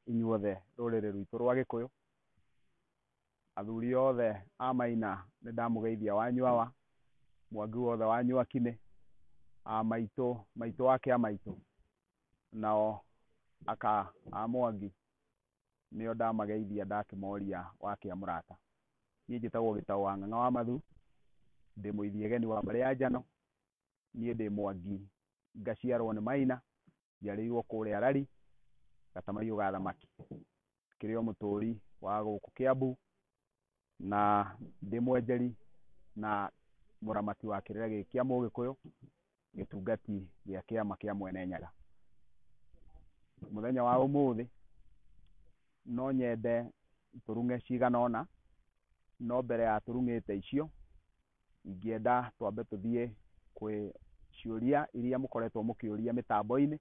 inyuothe rũrĩrĩ rwitũ rwa Gĩkũyũ, athuri othe a Maina nĩ ndamũgeithia wanyu hawa, Mwangi wothe wa Nyuakinĩ, maitũ ake a maitũ, nao aka a Mwangi nĩo ndamageithia ndakĩmoria wake a mũrata. Niĩ njĩtagwo Gĩtaũ wa Ng'ang'a wa Mathu, ndĩ mũithiegeni wa Marĩa Njano, niĩ ndĩ Mwangi ngaciarwo nĩ Maina, njiarĩirwo kũrĩa Rari, Gatamaiyũ ga Thamaki, kĩrĩ o mũtũũri wa gũkũ Kĩambu, na ndĩ mwenjeri na mũramati wa kĩrĩra gĩkĩ kĩa Mũgĩkũyũ, gĩtungati gĩa kĩama kĩa Mwene Nyaga. Mũthenya wa ũmũthĩ no nyende tũrung'e cigana ũna, no mbere ya tũrung'ĩte icio ingĩenda twambe tũthiĩ kwĩ ciũria iria mũkoretwo mũkĩũria mĩtambo-inĩ,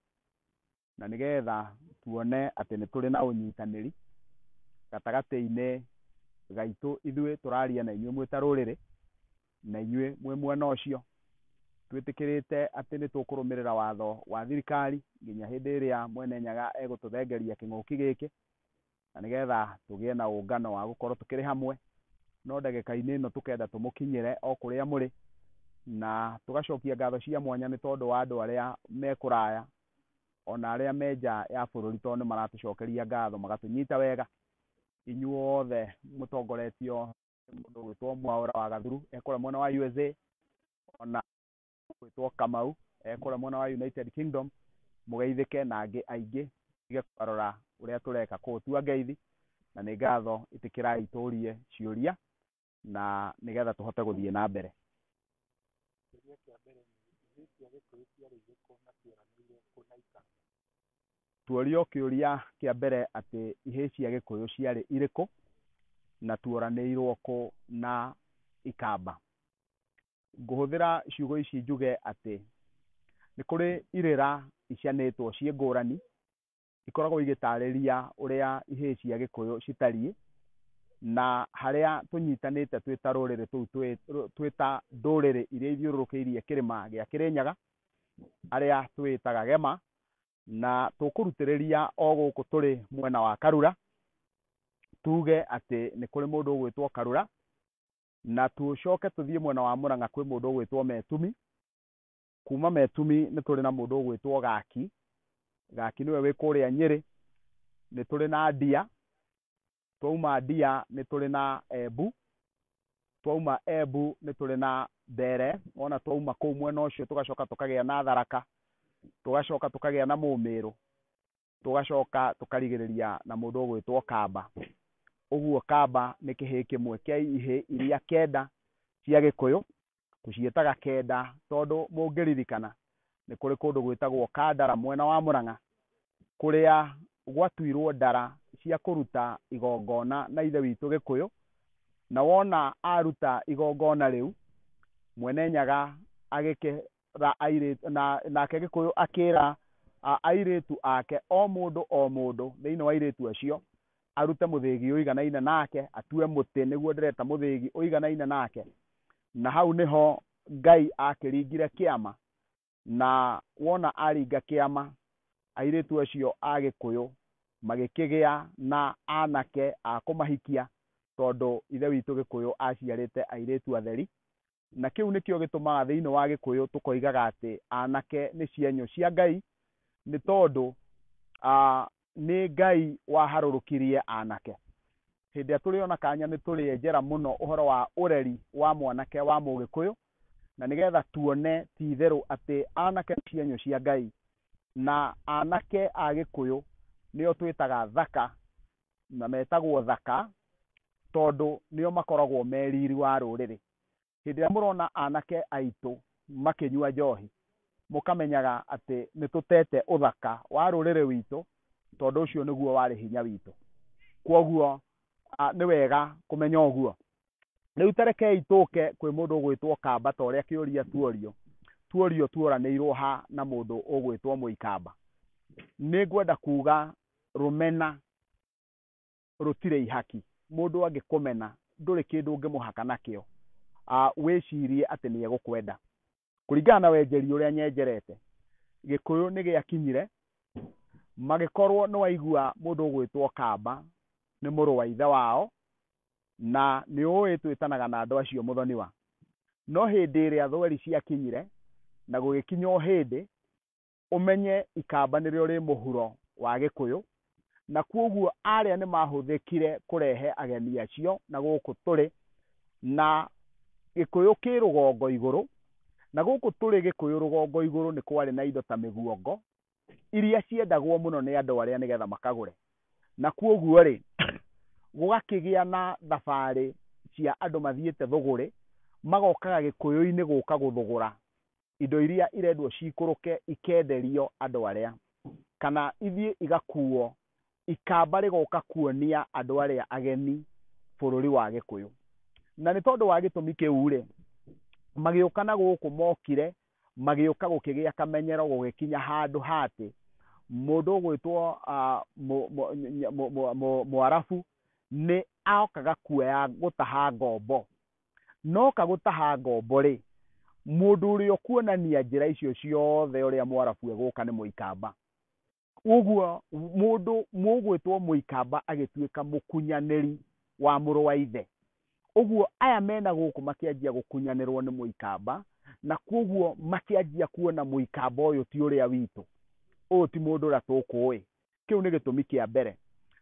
na nĩgetha tuone atĩ nĩ tũrĩ na ũnyitanĩri gatagatĩ-inĩ gaitũ ithuĩ tũraria na inyuĩ mwĩ ta rũrĩrĩ, na inyuĩ mwĩ mwena ũcio. Twĩtĩkĩrĩte atĩ nĩ tũkũrũmĩrĩra watho wa thirikari nginya hĩndĩ ĩrĩa Mwene Nyaga egũtũthengeria kĩng'ũki gĩkĩ, na nĩgetha tũgĩe na ũngano wa gũkorwo tũkĩrĩ hamwe, no ndagĩka-inĩ ĩno tũkenda tũmũkinyĩre o kũrĩa mũrĩ, na tũgacokia ngatho cia mwanya nĩ tondũ wa andũ arĩa me kũraya, ona arĩa me nja ya bũrũri tondũ nĩ maratũcokeria ngatho magatũnyita wega. Inyuothe mũtongoretio nĩ mũndũ ũgwĩtwo Mwaũra wa Gathuru ekũrĩa mwena wa USA, ona ũgwĩtwo Kamau ekũrĩa mwena wa United Kingdom, mũgeithĩke na angĩ aingĩ tige kũrora ũrĩa tũreka kũũtua ngeithi, na nĩ ngatho ĩtĩkĩrai tũũrie ciũria na nĩgetha tũhote gũthiĩ na mbere. Tuorio kĩũria kĩa mbere atĩ ihĩĩ cia Gĩkũyũ ciarĩ irĩkũ na tuoranĩirwo kũ na ikamba. Ngũhũthĩra ciugo ici njuge atĩ nĩ kũrĩ irĩra icianĩtwo ciĩ ngũrani, ikoragwo igĩtarĩria ũrĩa ihĩĩ cia Gĩkũyũ citariĩ, na harĩa tũnyitanĩte twĩ ta rũrĩrĩ tũu twĩ ta ndũrĩrĩ iria ithiũrũrũkĩirie kĩrĩma gĩa Kĩrĩnyaga, arĩa twĩtaga Gema, na tũkũrutĩrĩria o gũkũ tũrĩ mwena wa Karura, tuge atĩ nĩ kũrĩ mũndũ ũgwĩtwo Karura, na tũcoke tũthiĩ mwena wa Mũrang'a kwĩ mũndũ ũgwĩtwo Metumi, kuma Metumi nĩ tũrĩ na mũndũ ũgwĩtwo Gaki, Gaki nĩwe wĩ kũrĩa Nyĩrĩ, nĩ tũrĩ na Ndia, twauma Ndia nĩ tũrĩ na Embu, twauma Embu nĩ tũrĩ na Ndere, ona twauma kũu mwena ũcio tũgacoka tũkagĩa na Tharaka, tũgacoka tũkagĩa na Mũmĩrũ, tũgacoka tũkarigĩrĩria na mũndũ ũgwĩtwo Kamba. Ũguo Kamba nĩ kĩhĩĩ kĩmwe kĩa ihĩĩ iria kenda cia Gĩkũyũ, tũciĩtaga kenda tondũ mũngĩririkana nĩ kũrĩ kũndũ gwĩtagwo Kandara mwena wa Mũrang'a, kũrĩa gwatuirwo ndara cia kũruta igongona na ithe witũ Gĩkũyũ, na wona aruta igongona rĩu, Mwene Nyaga agĩkĩra airĩtu nake Gĩkũyũ akĩra airĩtu ake o mũndũ thĩinĩ wa airĩtu acio arute mũthĩgi ũiganaine nake, atue mũtĩ nĩguo ndĩreta mũthĩgi ũiganaine nake, na hau nĩho Ngai akĩringire kĩama, na wona aringa kĩama, airĩtu acio a Gĩkũyũ magĩkĩgĩa na anake a kũmahikia, tondũ ithe witũ Gĩkũyũ aciarĩte airĩtu atheri, na kĩu nĩkĩo gĩtũmaga thĩinĩ wa Gĩkũyũ tũkoigaga atĩ anake nĩ cienyũ cia Ngai, nĩ tondũ nĩ Ngai waharũrũkirie anake. Hĩndĩ ĩrĩa tũrĩ ona kanya nĩ tũrĩenjera mũno ũhoro wa ũreri wa mwanake wa Mũgĩkũyũ, na nĩgetha tuone ti itherũ atĩ anake nĩ cienyũ cia Ngai, na anake a Gĩkũyũ nĩo twĩtaga thaka, na metagwo thaka tondũ nĩo makoragwo me riri wa rũrĩrĩ. Hĩndĩ ĩrĩa mũrona anake aitũ makĩnyua njohi, mũkamenyaga atĩ nĩ tũtete ũthaka wa rũrĩrĩ witũ, tondũ ũcio nĩguo warĩ hinya witũ. Kwoguo nĩ wega kũmenya ũguo. Rĩu tarekei tũke kwĩ mũndũ ũgwĩtwo Kamba ta ũrĩa kĩũria tuorio tuoranĩirwo ha na mũndũ ũgwĩtwo Mũikamba. Nĩ ngwenda kuga rũmena rũtirĩ ihaki. Mũndũ angĩkũmena ndũrĩ kĩndũ ũngĩmũhaka nakĩo, wĩcirie atĩ nĩ egũkwenda. Kũringana na wenjeri ũrĩa nyenjerete, Gĩkũyũ nĩ gĩakinyire magikorwo no waigua mundu gwitwo Kamba ni muru wa ithe wao na ni uĩ twĩtanaga na andũ acio mũthoniwa. No hĩndĩ ĩrĩa thweri ciakinyire na gũgĩkinya hĩndĩ ũmenye ikamba nĩrĩo rĩ mũhuro wa Gĩkũyũ, na kwoguo arĩa nĩ mahũthĩkire kũrehe ageni acio na gũkũ tũrĩ, na Gĩkũyũ kĩ rũgongo igũrũ, na gũkũ tũrĩ Gĩkũyũ rũgongo igũrũ nĩ kwarĩ na indo ta mĩguongo iria ciendagwo mũno nĩ andũ arĩa nĩgetha makagũre, na kwoguo rĩ gũgakĩgĩa na thabarĩ cia andũ mathiĩte thũgũrĩ magokaga Gĩkũyũ-inĩ gũka gũthũgũra indo iria irendwo cikũrũke ikenderio andũ arĩa, kana ithiĩ igakuo ikamba rĩgoka kuonia andũ arĩa ageni bũrũri wa Gĩkũyũ. Na nĩ tondũ wa gĩtũmi kĩu rĩ magĩũka na gũkũ mokire magĩũka gũkĩgĩa kamenyero gũgĩkinya handũ hatĩ mũndũ ũgwĩtwo Mũarabu nĩ okaga kuoya gũtaha ngombo. Noka gũtaha ngombo rĩ mũndũ ũrĩa ũkuonania njĩra icio ciothe ũrĩa Mũarabu egũka nĩ Mũikamba. Ũguo mũndũ mũgwĩtwo Mũikamba agĩtuĩka mũkunyanĩri wa mũrũ wa ithe. Ũguo aya mena gũkũ makĩanjia gũkunyanĩrwo nĩ Mũikamba, na kwoguo makĩanjia kuona Mũikamba ũyũ ti ũrĩa witũ, ũyũ ti mũndũ ũrĩa tũkũĩ. Kĩu nĩ gĩtũmi kĩa mbere,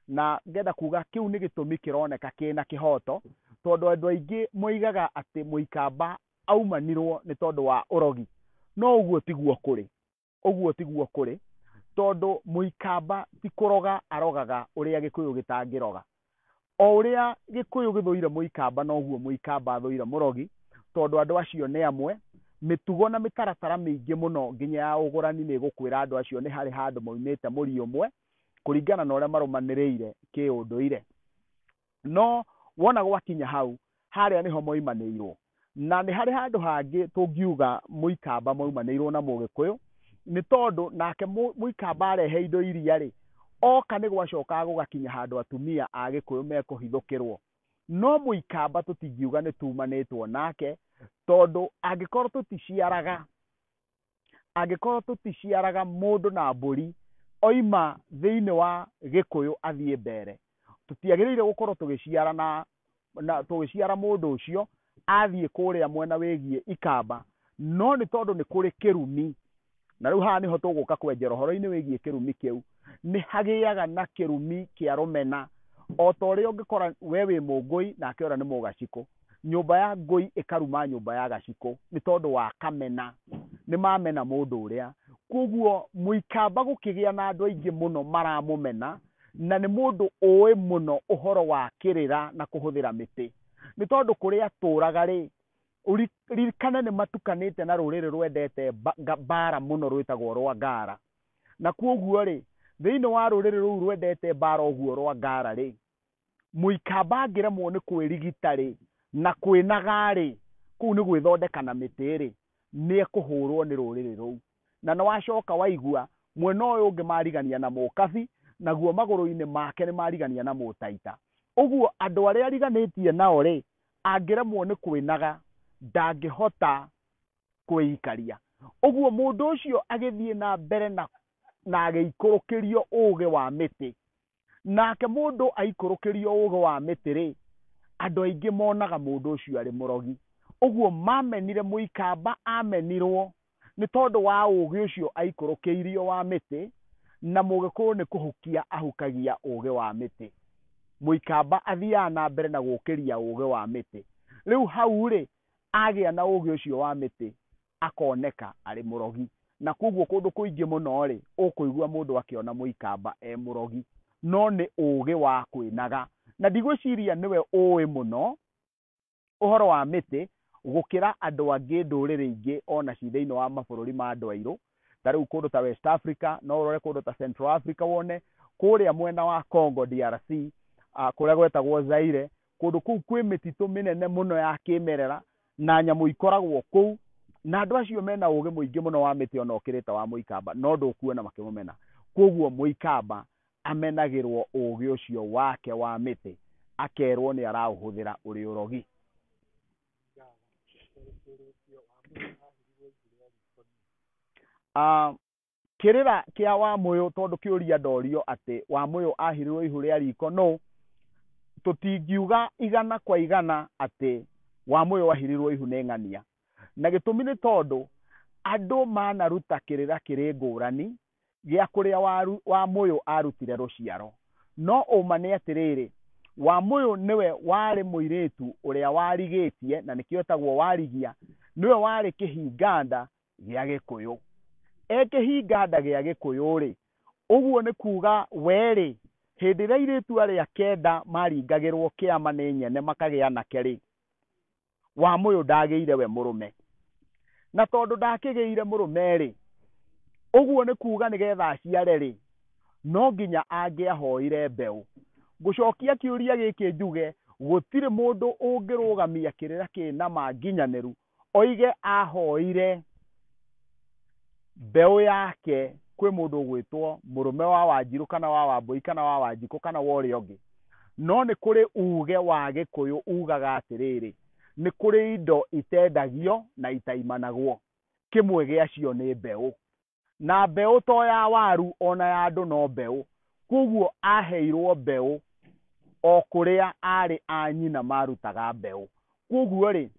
na ngenda kuga kĩu nĩ gĩtũmi kĩroneka kĩna kĩhoto, tondũ andũ aingĩ moigaga atĩ Mũikamba aumanirwo nĩ tondũ wa ũrogi, no ũguo tiguo kũrĩ. Ũguo tiguo kũrĩ, tondũ Mũikamba ti kũroga arogaga ũrĩa Gĩkũyũ gĩtangĩroga. O ũrĩa Gĩkũyũ gĩthũire Mũikamba noguo Mũikamba athũire mũrogi, tondũ andũ acio nĩ amwe, mĩtugo na mĩtaratara mĩingĩ mũno nginya ya ũgũrani nĩ gũkwĩra andũ acio nĩ harĩ handũ moimĩte mũri ũmwe kũringana na ũrĩa marũmanĩrĩire kĩũndũire. No wona gwakinya hau harĩa nĩho moimanĩirwo, na nĩ harĩ handũ hangĩ tũngiuga Mũikamba moimanĩirwo na Mũgĩkũyũ, nĩ tondũ nake Mũikamba arehe indo iria rĩ oka nĩ gwacokaga gũgakinya handũ atumia a Gĩkũyũ mekũhithũkĩrwo. No Mũikamba tũtingiuga nĩ tumanĩtwo nake, tondũ angĩkorwo tũticiaraga mũndũ na mbũri oima thĩinĩ wa Gĩkũyũ athiĩ mbere, tũtiagĩrĩire gũkorwo tũgĩciara mũndũ ũcio athiĩ kũrĩa mwena wĩgiĩ ikamba. No nĩ tondũ nĩ kũrĩ kĩrumi, na rĩu haha nĩho tũgũka kwenjera ũhoro-inĩ wĩgiĩ kĩrumi kĩu, nĩ hagĩaga na kĩrumi kĩa rũmena. O ta ũrĩa ũngĩkora we wĩ Mũngũi nake ũrĩa nĩ Mũgacikũ, nyũmba ya Ngũi ĩkaruma nyũmba ya Gacikũ nĩ tondũ wa kamena, nĩ mamena mũndũ ũrĩa. Kwoguo Mũikamba gũkĩgĩa na andũ aingĩ mũno maramũmena, na nĩ mũndũ ũĩ mũno ũhoro wa kĩrĩra na kũhũthĩra mĩtĩ, nĩ tondũ kũrĩa atũraga rĩ ririkane nĩ matukanĩte na rũrĩrĩ rwendete mbara mũno rwĩtagwo rwa Ngara. Na kwoguo rĩ thĩinĩ wa rũrĩrĩ rũu rwendete mbara ũguo rwa Ngara rĩ, Mũikamba angĩremwo nĩ kwĩrigita rĩ na kwĩnaga rĩ, kũu nĩ gwĩthondeka na mĩtĩ rĩ, nĩ ekũhũrwo nĩ rũrĩrĩ rũu. Na nĩ wacoka waigua mwena ũyũ ũngĩ marigania na Mũkabi, naguo magũrũ-inĩ make nĩ marigania na Mũtaita. Ũguo andũ arĩa ariganĩtie nao rĩ angĩremwo nĩ kwĩnaga ndangĩhota kwĩikaria. Ũguo mũndũ ũcio agĩthiĩ na mbere na agĩikũrũkĩrio ũũgĩ wa mĩtĩ, nake mũndũ aikũrũkĩrio ũũgĩ wa mĩtĩ rĩ andũ aingĩ monaga mũndũ ũcio arĩ mũrogi. Ũguo mamenire Mũikamba amenirwo nĩ tondũ wa ũũgĩ ũcio aikũrũkĩirio wa mĩtĩ, na Mũgĩkũyũ nĩ kũhukia ahukagia ũũgĩ wa mĩtĩ. Mũikamba athiaga na mbere na gũũkĩria ũũgĩ wa mĩtĩ. Rĩu hau rĩ agĩa na ũũgĩ ũcio wa mĩtĩ akoneka arĩ mũrogi, na kwoguo kũndũ kũingĩ mũno rĩ ũkũigua mũndũ akĩona Mũikamba mũrogi, no nĩ ũũgĩ wa kwĩnaga. Na ndigwĩciria nĩwe ũĩ mũno ũhoro wa mĩtĩ gũkĩra andũ angĩ ndũrĩrĩ ingĩ ona ci thĩinĩ wa mabũrũri ma andũ airũ. Ta rĩu kũndũ ta West Africa, no ũrore kũndũ ta Central Africa wone kũrĩa mwena wa Congo DRC, kũrĩa gwetagwo Zaire, kũndũ kũu kwĩ mĩtitũ mĩnene mũno ya kĩmerera na nyamũ ikoragwo kũu, na andũ acio mena ũũgĩ mũingĩ mũno wa mĩtĩ ona ũkĩrĩte wa Mũikamba, no ndũkuona makĩmũmena. Kwoguo Mũikamba amenagĩrwo ũũgĩ ũcio wake wa mĩtĩ, akerwo nĩ araũhũthĩra ũrĩ ũrogi. kirira kia Wamuyu tondu kiuria ndorio ati Wamuyu ahirirwo ihu ria riko no tutingiuga igana kwa igana ati Wamuyu ahirirwo ihu ni ng'ania na gitumi ni tondu andu manaruta kirira kiri ngurani gia kuria Wamuyu arutire ruciaro no uma ni atiriri Wamuyu niwe wari muiritu uria warigitie na nikio tagwo warigia niwe wari kihinganda gia Gikuyu ekihinganda gia Gikuyu ri uguo ni kuga weri hindi ria iritu aria kenda maringagirwo kiama ni nyene makagia nake ri Wamuyu ndagiire we murume na tondu ndakigiire murume ri uguo ni kuga nigetha aciare ri no nginya angiahoire mbeu gucokia kiuria giki njuge gutire mundu ungirugamia kirira kina manginyaniru oige ahoire mbeu yake kwi mundu gwitwo murume wa Wanjiru kana wa Wambui kana wa Wanjiku kana wa uria ungi no ni kuri uge wa Gikuyu ugaga atiriri ni kuri indo itendagio na itaimanagwo kimwe giacio ni mbeu na mbeu to ya waru ona ya andu no mbeu kuguo aheirwo mbeu o kuria ari anyina marutaga mbeu kuguo ri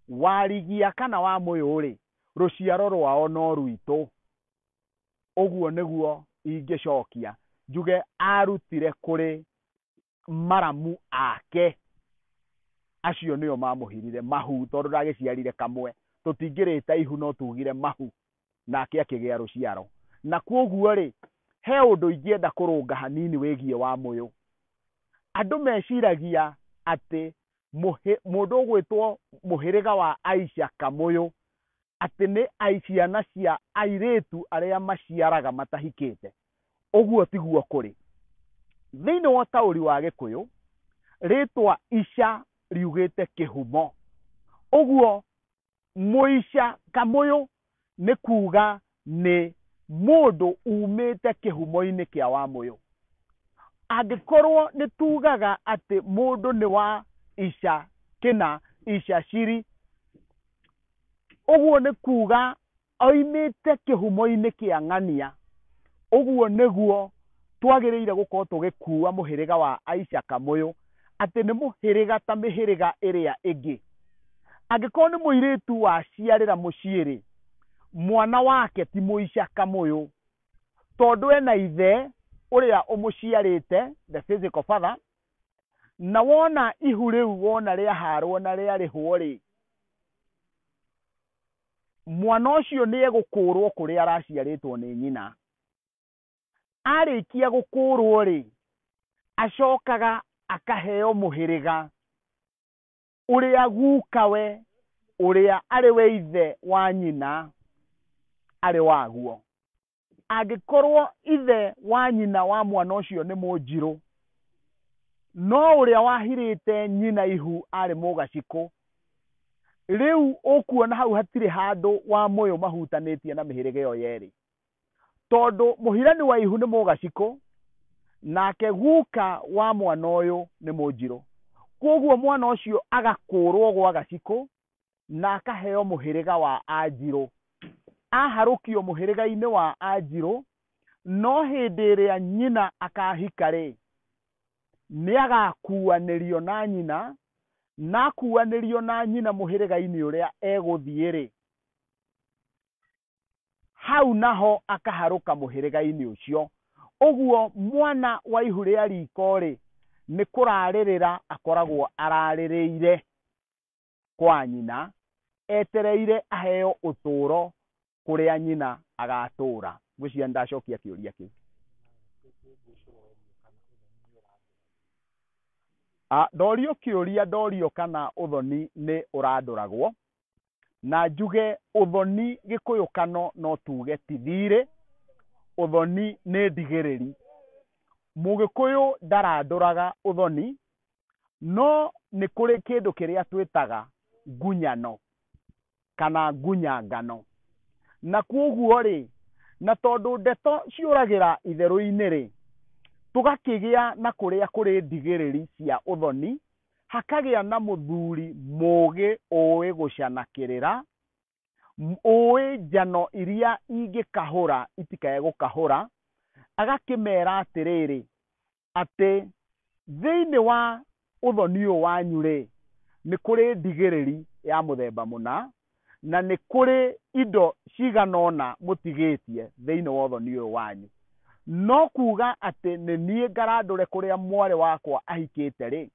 warigia kana Wamuyu ri ruciaro rwao no rwito uguo niguo ingicokia njuge arutire kuri maramu ake acio nio mamuhirire mahu tondu ndagiciarire kamwe tutingirite ihu no tugire mahu nake akigia ruciaro na kuguo ri he undu ingienda kurunga hanini wigie Wamuyu andu meciragia ati mundu gwitwo muhiriga wa Aisha Kamuyu ati ni aiciana cia airitu aria maciaraga matahikite uguo tiguo kuri thiini wa tauri wa Gikuyu ritwa Isha riugite kihumo uguo Muisha Kamuyu ni kuga ni mundu umite kihumo-ini kia Wamuyu angikorwo ni tugaga ati mundu ni wa Isha kina Isha Shiri uguo ni kuga oimite kihumo-ini kia ng'ania uguo niguo twagiriire gukorwo tugikua muhiriga wa Aisha Kamuyu ati ni muhiriga ta mihiriga iria ingi angikorwo ni muiritu wa ciarira muciiri mwana wake ti Muisha Kamuyu tondu ena ithe uria umuciarite the physical father na wona ihu riu wona ria harwo na ria rihwo ri mwana ucio ni egukurwo kuri araciaritwo ni nyina arikia gukurwo ri acokaga akaheo muhiriga uria gukawe uria ari we ithe wa nyina ari waguo angikorwo ithe wa nyina wa mwana ucio ni Munjiru no uria wahirite nyina ihu ari Mugaciku riu ukuona hau hatire handu Wamuyu mahutanitie na mihiriga yo yeri tondu muhirani wa ihu ni Mugaciku nake guka wa mwana uyu ni Munjiru koguo mwana ucio agakurwo gwa Gaciku na akaheo muhiriga wa Anjiru aharukio muhiriga-ini wa Anjiru no hindi iria nyina akahika ri ni agakuanirio na nyina na kuanirio na nyina muhiriga-ini uria eguthie ri hau naho akaharuka muhiriga-ini ucio uguo mwana wa ihu ria riko ri ni kuraririra akoragwo araririire kwa nyina etereire aheo uturo kuria nyina agatura gwiciria ndacokia kiuria kiu ndorio kiuria ndorio kana uthoni ni uranduragwo na njuge uthoni Gikuyukano no tuge tithire uthoni ni ndigiriri Mugikuyu ndaranduraga uthoni no ni kuri kindu kiria twitaga ngunyano kana ngunyangano na kuguo ri na tondu ndeto ciuragira itheru-ini ri tugakigia na kuria kuri ndigiriri cia uthoni hakagia na muthuri mugi uwi gucanakirira oe njano iria ingĩkahũra itikae gũkahũra, agakĩmera atĩrĩrĩ atĩ thĩinĩ wa ũthoni ũyũ wanyu rĩ, nĩ kũrĩ ndigĩrĩri ya mũthemba mũna, na nĩ kũrĩ indo cigana ũna mũtigĩtie thĩinĩ wa ũthoni ũyũ wanyu. No kuga atĩ nĩ niĩ ngarandũre kũrĩa mwarĩ wakwa ahikĩte rĩ,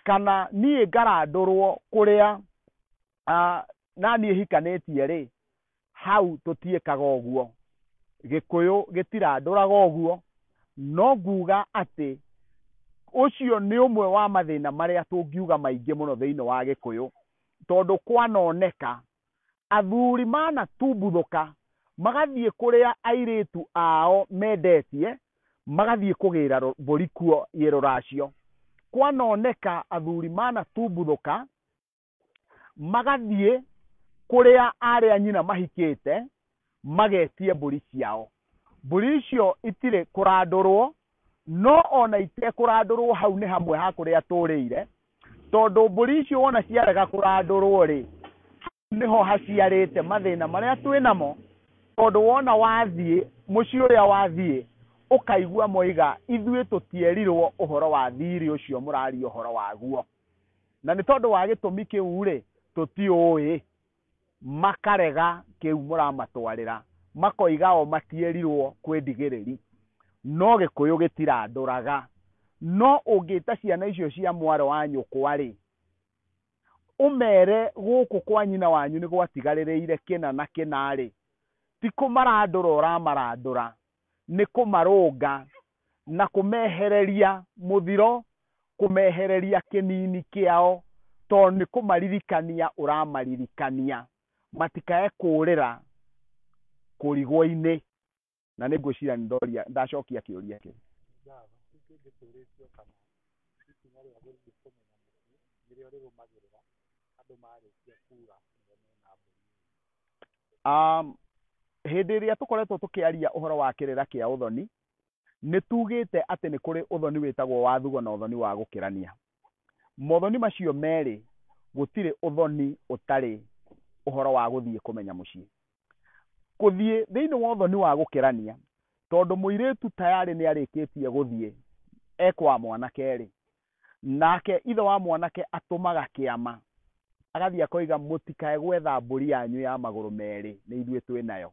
kana niĩ ngarandũrwo kũrĩa naniĩ hikanĩtie rĩ, hau tũtiĩkaga ũguo. Gĩkũyũ gĩtirandũraga ũguo, no nguga atĩ ũcio nĩ ũmwe wa mathĩna marĩa tũngiuga maingĩ mũno thĩinĩ wa Gĩkũyũ, tondũ kwanoneka athuri manatumbũthũka magathiĩ kũrĩa airĩtu ao mendetie, magathiĩ kũgĩra mbũri kuo irĩ rũracio. Kwanoneka athuri manatumbũthũka magathiĩ kũrĩa arĩa nyina mahikĩte magetie mbũri ciao. Mbũri icio itirĩ kũrandũrwo, no ona itekũrandũrwo hau nĩ hamwe ha kũrĩa tũrĩire, tondũ mbũri icio wona ciarega kũrandũrwo rĩ, nĩho haciarĩte mathĩna marĩa twĩnamo, tondũ wona wathiĩ mũciĩ ũrĩa wathiĩ ũkaigua moiga ithuĩ tũtierirwo ũhoro wa thirĩ ũcio mũraria ũhoro waguo, na nĩ tondũ wa gĩtũmi kĩu rĩ, tũtiũĩ, makarega kĩu mũramatwarĩra, makoiga o matierirwo kwĩ ndigĩrĩri, no Gĩkũyũ gĩtirandũraga. No ũngĩta ciana icio cia mwarĩ wa nyũkwa rĩ, ũmere gũkũ kwa nyina wanyu nĩ gwatigarĩrĩire kĩna na kĩna rĩ, ti kũmarandũra ũramarandũra, nĩ kũmarũnga na kũmehereria mũthiro, kũmehereria kĩnini kĩao, tondũ nĩ kũmaririkania ũramaririkania, matikae kũũrĩra kũrigwo-inĩ. Na nĩ ngwĩciria nĩ ndacokia kĩũria kĩu. Hĩndĩ ĩrĩa tũkoretwo tũkĩaria ũhoro wa kĩrĩra kĩa ũthoni, nĩ tugĩte atĩ nĩ kũrĩ ũthoni wĩtagwo wa thugo na ũthoni wa gũkĩrania. Mothoni macio merĩ gũtirĩ ũthoni ũtarĩ ũhoro wa gũthiĩ kũmenya mũciĩ. Gũthiĩ thĩinĩ wa ũthoni wa gũkĩrania, tondũ mũirĩtu tayarĩ nĩ arĩkĩtie gũthiĩ ekwa mwanake rĩ, nake ithe wa mwanake atũmaga kĩama, agathiĩ akoiga mũtikae gwetha mbũri yanyu ya magũrũ merĩ, nĩ ithuĩ twĩnayo.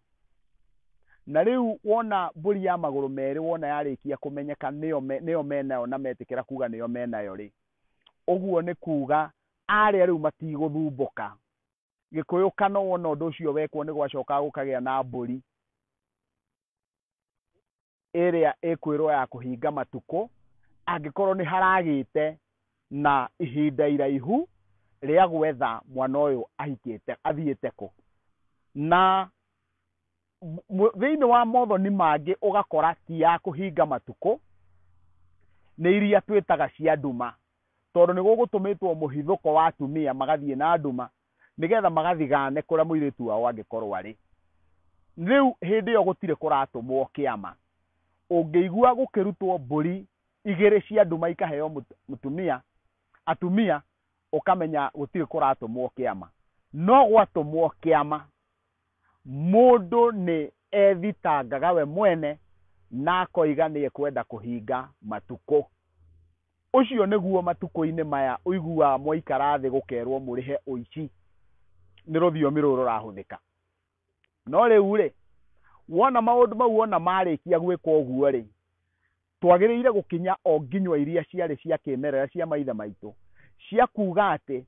Na rĩu wona mbũri ya magũrũ merĩ wona yarĩkia kũmenyeka nĩyo menayo na metĩkĩra kuga nĩyo menayo rĩ, ũguo nĩ kuga arĩa rĩu matigũthumbũka. Gĩkũyũ kana wona ũndũ ũcio wekwo nĩ gwacoka gũkagĩa na mbũri ĩrĩa ĩkwĩrwo ya kũhinga matukũ, angĩkorwo nĩ haragĩte na ihinda iraihu rĩa gwetha mwana ũyũ ahikĩte athiĩte kũ. Na thĩinĩ wa mothoni mangĩ ũgakora ti ya kũhinga matukũ, nĩ iria twĩtaga cia nduma, tondũ nĩ gũgũtũmĩtwo mũhithũko wa atumia magathiĩ na nduma, nĩgetha magathigane kũrĩa mũirĩtu wao angĩkorwo arĩ. Rĩu hĩndĩ ĩyo gũtirĩ kũratũmwo kĩama. Ũngĩigua gũkĩrutwo mbũri igĩrĩ cia nduma ikaheo atumia, ũkamenya gũtirĩ kũratũmwo kĩama. No gwatũmwo kĩama, mũndũ nĩ ethitangaga we mwene na akoiga nĩ ekwenda kũhinga matukũ. Ũcio nĩguo matukũ-inĩ maya ũiguaga mwaikara thĩ gũkerwo mũrĩhe ũici, nĩ rũthiomi rũrũ rũrahũthĩka. No rĩu rĩ, wona maũndũ mau wona marĩkia gwĩka ũguo rĩ, twagĩrĩire gũkinya o nginywa iria ciarĩ cia kĩmerera cia maithe maitũ, cia kuga atĩ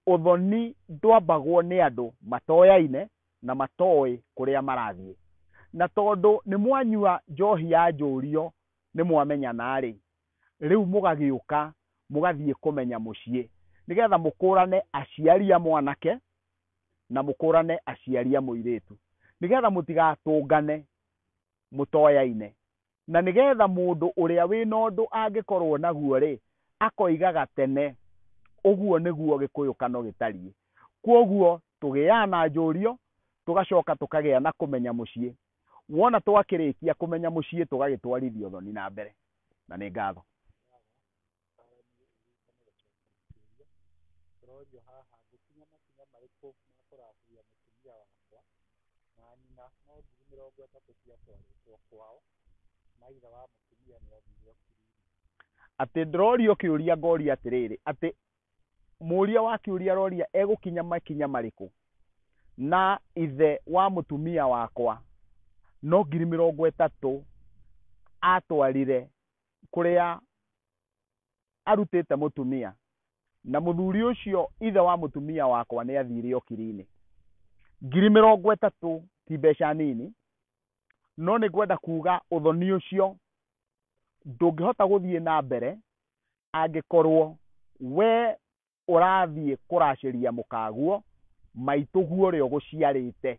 ũthoni ndwambagwo nĩ andũ matoyaine na matoĩ kũrĩa marathiĩ. Na tondũ nĩ mwanyua njohi ya njũrio nĩ mwamenyana rĩ, rĩu mũgagĩũka mũgathiĩ kũmenya mũciĩ, nĩgetha mũkũrane aciari a mwanake na mũkũrane aciari a mũirĩtu, nĩgetha mũtigatũngane mũtoyaine, na nĩgetha mũndũ ũrĩa wĩna ũndũ angĩkorwo naguo rĩ, akoigaga tene, ũguo nĩguo Gĩkũyũ kana gĩtariĩ. Kwoguo tũgĩaga na njũrio, tũgacoka tũkagĩa na kũmenya mũciĩ. Wona twakĩrĩkia kũmenya mũciĩ tũgagĩtwarithia ũthoni na mbere. Na nĩ ngatho. Atĩ ndĩrorio kĩũria ngoria atĩrĩrĩ, atĩ mũria wa kĩũria roria egũkinya makinya marĩkũ na ithe wa mũtumia wakwa no 30,000 atwarire kũrĩa arutĩte mũtumia, na mũthuri ũcio ithe wa mũtumia wakwa nĩ athire okiri-inĩ. 30,000 ti mbeca nini, no nĩ ngwenda kuga ũthoni ũcio ndũngĩhota gũthiĩ na mbere angĩkorwo we ũrathiĩ kũracĩria mũkaguo maitũguo ũrĩa ũgũciarĩte,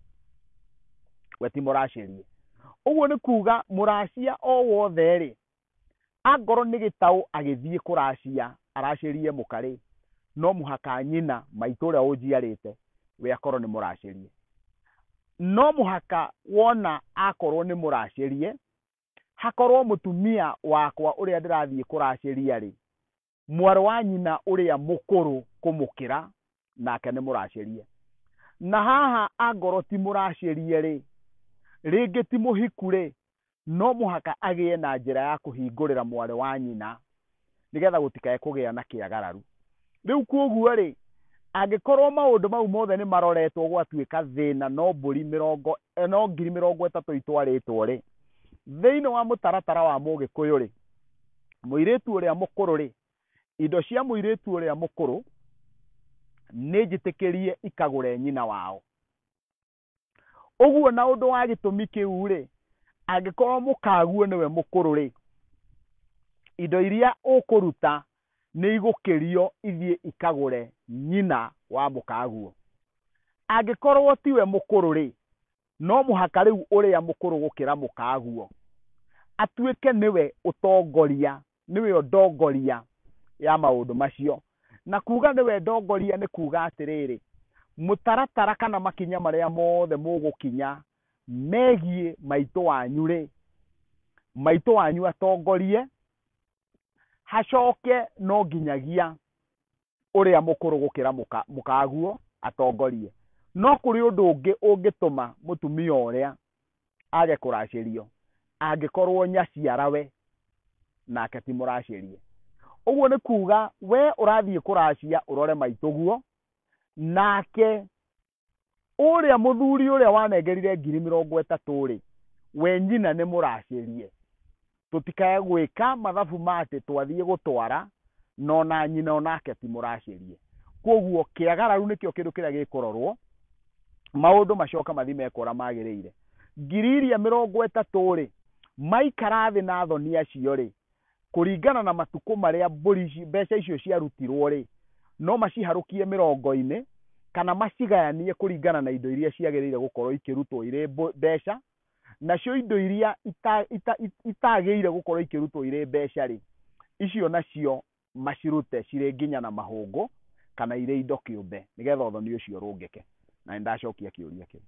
we ti mũracĩrie. Ũguo nĩ kuga mũracia o wothe rĩ, angorwo nĩ gĩtaũ agĩthiĩ kũracia aracĩrie mũkarĩ, no mũhaka nyina maitũ ũrĩa ũnjiarĩte we akorwo nĩ mũracĩrie. No mũhaka wona akorwo nĩ mũracĩrie, hakorwo mũtumia wakwa ũrĩa ndĩrathiĩ kũracĩria rĩ, mwarĩ wa nyina ũrĩa mũkũrũ kũmũkĩra nake nĩ mũracĩrie. Na haha angorwo ti mũracĩrie rĩ, rĩngĩ ti mũhiku rĩ, no mũhaka agĩe na njĩra ya kũhingũrĩra mwarĩ wa nyina nĩgetha gũtikae kũgĩa na kĩagararu. Rĩu kuoguo rĩ, angĩkorwo maũndũ mau mothe nĩ maroretwo gwatuĩka thĩna no 30,000 itwarĩtwo rĩ, thĩinĩ wa mũtaratara wa Mũgĩkũyũ rĩ, mũirĩtu ũrĩa mũkũrũ rĩ, indo cia mũirĩtu ũrĩa mũkũrũ nĩ njĩtĩkĩrie ikagũre nyina wao. Ũguo na ũndũ wa gĩtũmi kĩu rĩ, angĩkorwo mũkaguo nĩwe mũkũrũ rĩ, indo iria ũkũruta nĩ igũkĩrio ithiĩ ikagũre nyina wa mũkaguo. Angĩkorwo tiwe mũkũrũ rĩ, no mũhaka rĩu ũrĩa mũkũrũ gũkĩra mũkaguo atuĩke nĩwe ũtongoria, nĩwe ndongoria ya maũndũ macio. Na kuga nĩwe ndongoria nĩ kuga atĩrĩrĩ, mũtaratara kana makinya marĩa mothe mũgũkinya megiĩ maitũ wanyu rĩ, maitũ wanyu atongorie, hacoke no nginyagia ũrĩa mũkũrũ gũkĩra mũkaguo atongorie. No kũrĩ ũndũ ũngĩ ũngĩtũma mũtumia ũrĩa age kũracĩrio, angĩkorwo nyaciara we nake ti mũracĩrie. Ũguo nĩ kuga we ũrathiĩ kũracia ũrore maitũguo, nake ũrĩa mũthuri ũrĩa wanengerire 30,000 rĩ, we nyina nĩ mũracĩrie. Tũtikae gwĩka mathabu matĩ twathiĩ gũtwara no na nyina onake ti mũracĩrie. Kuoguo kĩagararu nĩkĩo kĩndũ kĩrĩa gĩkũrorwo, maũndũ macoka mathi mekora magĩrĩire. 30,000 rĩ, maikara thĩ na thoni acio rĩ, kũringana na matukũ marĩa mbeca icio ciarutirwo rĩ, no maciharũkie 40 kana macigayanie kũringana na indo iria ciagĩrĩire gũkorwo ikĩrutwo irĩ mbeca, nacio indo iria itagĩrĩire gũkorwo ikĩrutwo irĩ mbeca rĩ, icio nacio macirute cirĩ nginya na mahũngũ kana irĩ indo kĩũmbe, nĩgetha ũthoni ũcio ũrũngĩke. Na nĩ ndacokia kĩũria kĩu.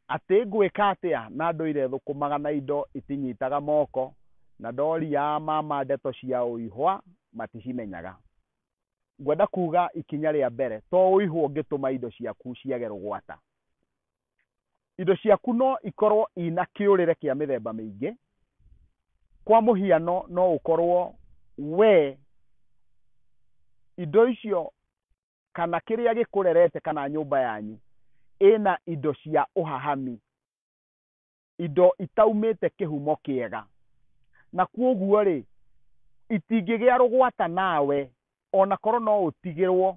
Atĩ ngwĩka atĩa na ndũire thũkũmaga na indo itinyitaga moko, na ndoria mama ndeto cia ũihwa maticimenyaga. Ngwenda kuga ikinya rĩa mbere, to ũihwa ũngĩtũma indo ciaku ciage rũgwata. Indo ciaku no ikorwo ina kĩũrĩre kĩa mĩthemba mĩingĩ. Kwa mũhiano no ũkorwo we indo icio kana kĩrĩa gĩkũrerete kana nyũmba yanyu ĩna indo cia ũhahami, indo itaumĩte kĩhumo kĩega, na kuoguo rĩ, itingĩgĩa rũgwata nawe ona korwo no ũtigĩrwo.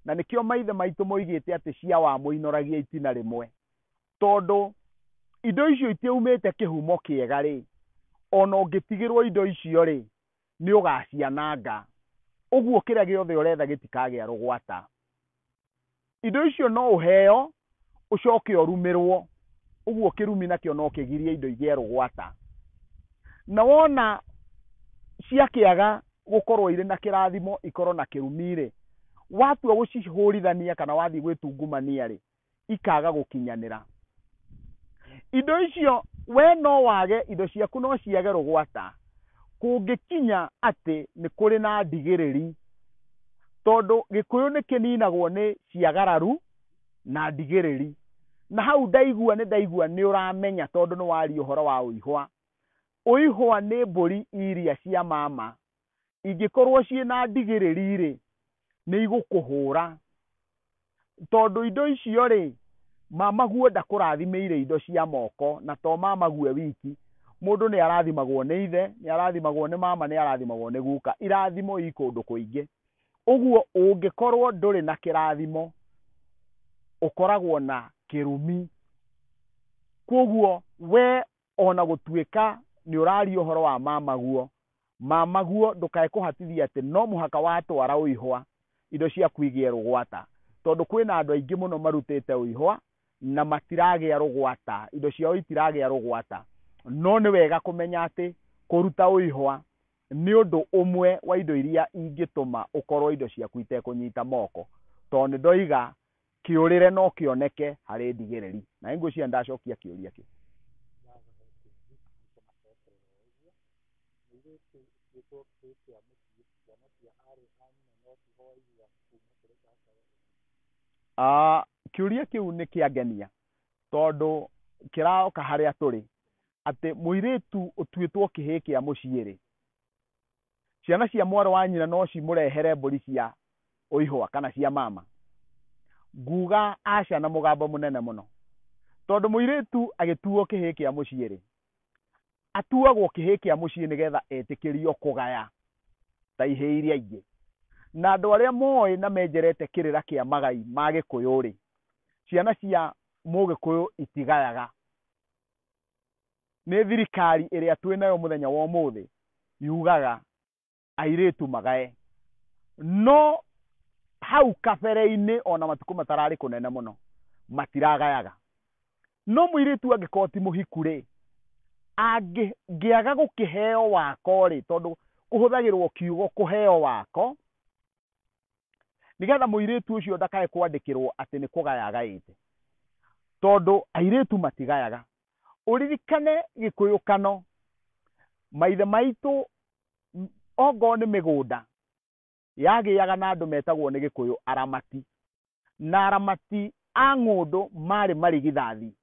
Na nĩkĩo maithe maitũ moigĩte atĩ cia wa mũinoragia itina rĩmwe, tondũ indo icio itiumĩte kĩhumo kĩega rĩ, ona ũngĩtigĩrwo indo icio rĩ, nĩ ũgaciananga. Ũguo kĩrĩa gĩothe ũretha gĩtikagĩa rũgwata. Indo icio no ũheo ũcoke ũrumĩrwo, ũguo kĩrumi nakĩo no kĩgirie indo igĩe rũgwata. Na wona ciakĩaga gũkorwo irĩ na kĩrathimo ikorwo na kĩrumi rĩ, watua gũcihũrithania kana wathiĩ gwĩtungumania rĩ, ikaga gũkinyanĩra. Indo icio we no wage, indo ciaku no ciage rũgwata kũngĩkinya atĩ nĩ kũrĩ na ndigĩrĩri, tondũ Gĩkũyũ nĩ kĩninagwo nĩ ciagararu na ndigĩrĩri. Na hau ndaigua nĩ ũramenya tondũ nĩ waria ũhoro wa ũihwa. Ũihwa nĩ mbũri iria cia mama, ingĩkorwo ciĩna ndigĩrĩri rĩ, nĩ igũkũhũra, tondũ indo icio rĩ, mamaguo ndakũrathimĩire indo cia moko, na to mamaguo wiki, mũndũ nĩ arathimagwo nĩ ithe, nĩ arathimagwo nĩ mama, nĩ arathimagwo nĩ guka. Irathimo i kũndũ kũingĩ. Ũguo ũngĩkorwo ndũrĩ na kĩrathimo, ũkoragwo na kĩrumi. Koguo we ona gũtuĩka nĩ ũraria ũhoro wa mamaguo ndũkae kũhatithia atĩ no mũhaka watwara ũihwa indo cia kũigia rũgwata, tondũ kwĩna andũ aingĩ mũno marutĩte ũihwa na matiragĩa rũgwata, indo ciao itiragĩa rũgwata. No nĩ wega kũmenya atĩ kũruta ũihwa nĩ ũndũ ũmwe wa indo iria ingĩtũma ũkorwo indo ciaku itekũnyita moko, tondũ nĩ ndoiga kĩũrĩre no kĩoneke harĩ ndigĩrĩri. Na ngwĩciria ndacokia kĩũria kĩu. Kĩũria kĩu nĩ kĩangenia, tondũ kĩraoka harĩa tũrĩ atĩ mũirĩtu ũtuĩtwo kĩhĩĩ kĩa mũciĩ rĩ, ciana cia mwarĩ wa nyina no cimũrehere mbũri cia ũihwa kana cia mama. Nguga aca na mũgambo mũnene mũno, tondũ mũirĩtu agĩtuo kĩhĩĩ kĩa mũciĩ rĩ, atuagwo kĩhĩĩ kĩa mũciĩ nĩgetha etĩkĩrio kũgaya ta ihĩĩ iria ingĩ. Na andũ arĩa moĩ na menjerete kĩrĩra kĩa magai ma Gĩkũyũ rĩ, ciana cia Mũgĩkũyũ itigayaga. Nĩ thirikari ĩrĩa twĩnayo mũthenya wa ũmũthĩ yugaga airĩtu magae. No hau kabere-inĩ ona matukũ matararĩ kũnene mũno matiragayaga. No mũirĩtu angĩkorwo ti mũhiku rĩ, angĩaga gũkĩheo wako rĩ, tondũ kũhũthagĩrwo kiugo kũheo wako, nĩgetha mũirĩtu ũcio ndakae kwandĩkĩrwo atĩ nĩ kũgaya agaĩte, tondũ airĩtu matigayaga. Ũririkane Gĩkũyũkano, maithe maitũ ongo nĩ mĩgũnda yagĩaga na andũ metagwo nĩ Gĩkũyũ aramati, na aramati a ng'ũndũ marĩ marigithathi.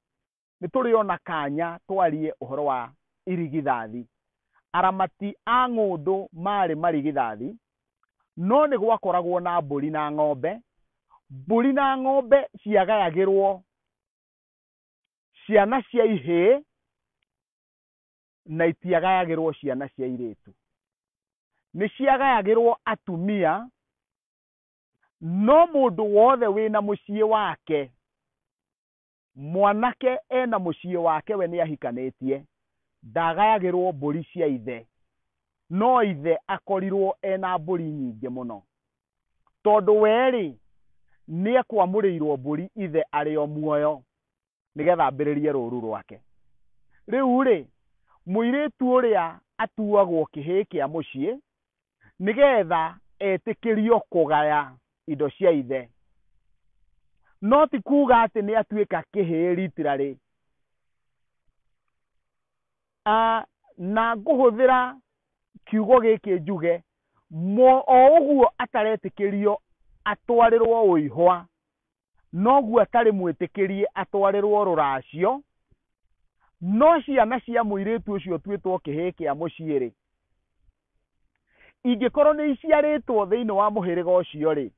Nĩ tũrĩ ona kanya twarie ũhoro wa irigithathi. Aramati a ng'ũndũ marĩ marigithathi, no nĩ gwakoragwo na mbũri na ng'ombe. Mbũri na ng'ombe ciagayagĩrwo ciana cia ihĩĩ na itiagayagĩrwo ciana cia airĩtu. Nĩ ciagayagĩrwo atumia, no mũndũ wothe wĩna mũciĩ wake, mwanake ena mũciĩ wake, we nĩ ahikanĩtie, ndagayagĩrwo mbũri cia ithe. No ithe akorirwo ena mbũri nyingĩ mũno, tondũ werĩ nĩ ekwamũrĩirwo mbũri ithe arĩ o muoyo nĩgetha ambĩrĩrie rũru rwake. Rĩu rĩ, mũirĩtu ũrĩa atuagwo kĩhĩĩ kĩa mũciĩ nĩgetha etĩkĩrio kũgaya indo cia ithe. No ti kuga atĩ nĩ atuĩka kĩhĩĩ literally. Na ngũhũthĩra kiugo gĩkĩ njuge, o ũguo ataretĩkĩrio atwarĩrwo ũihwa, noguo atarĩ mwĩtĩkĩrie atwarĩrwo rũracio. No ciana cia mũirĩtu ũcio tuĩtwo kĩhĩĩ kĩa mũciĩ rĩ, ingĩkorwo nĩ iciarĩtwo thĩinĩ wa mũhĩrĩga ũcio rĩ,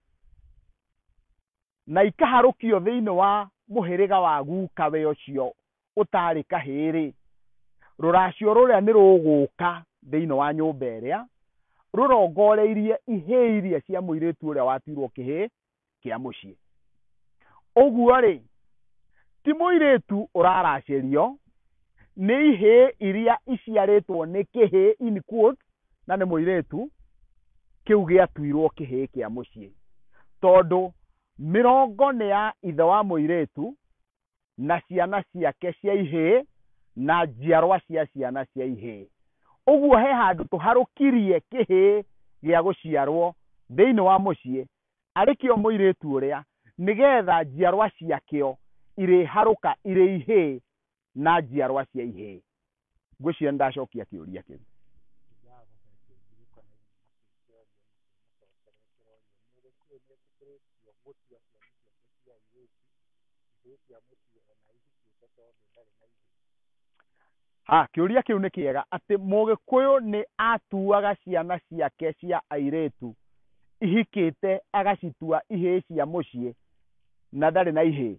na ikaharũkio thĩinĩ wa mũhĩrĩga wa guka we ũcio ũtarĩ kahĩĩ rĩ, rũracio rũrĩa nĩ rũgũka thĩinĩ wa nyũmba ĩrĩa rũrongoreirie ihĩĩ iria cia mũirĩtu ũrĩa watuirwo kĩhĩĩ kĩa mũciĩ. Ũguo rĩ, ti mũirĩtu ũraracĩrio, nĩ ihĩĩ iria iciarĩtwo nĩ kĩhĩĩ in quote, na nĩ mũirĩtu kĩu gĩatuirwo kĩhĩĩ kĩa mũciĩ, tondũ mĩrongo nĩ ya ithe wa mũirĩtu na ciana ciake cia ihĩĩ na njiarwa cia ciana cia ihĩĩ. Ũguo he handũ tũharũkirie kĩhĩĩ gĩa gũciarwo thĩinĩ wa mũciĩ arĩ kĩo mũirĩtu ũrĩa, nĩgetha njiarwa ciakĩo irĩharũka irĩ ihĩĩ na njiarwa cia ihĩĩ. Ngwĩciria ndacokia kĩũria kĩu. Kĩũria kĩu nĩ kĩega atĩ Mũgĩkũyũ nĩ atuaga ciana ciake cia airĩtu ihikĩte agacitua ihĩĩ cia mũciĩ na ndarĩ na ihĩĩ.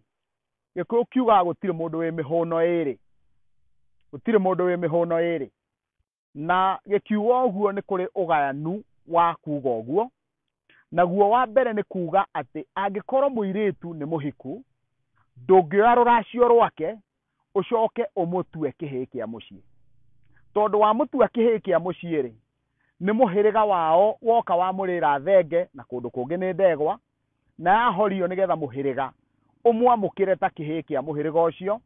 Gĩkũyũ kiugaga gũtirĩ mũndũ wĩ mĩhũno ĩrĩ, gũtirĩ mũndũ wĩ mĩhũno ĩrĩ, na gĩkiuga ũguo nĩ kũrĩ ũgayanu wa kuga ũguo. Naguo wa mbere nĩ kuga atĩ angĩkorwo mũirĩtu nĩ mũhiku, ndũngĩoya rũracio rwake ũcoke ũmũtue kĩhĩĩ kĩa mũciĩ, tondũ wa mũtua kĩhĩĩ kĩa mũciĩ rĩ, nĩ mũhĩrĩga wao woka wamũrĩra thenge na kũndũ kũngĩ nĩ ndegwa, na yahorio nĩgetha mũhĩrĩga ũmwamũkĩre ta kĩhĩĩ kĩa mũhĩrĩga ũcio,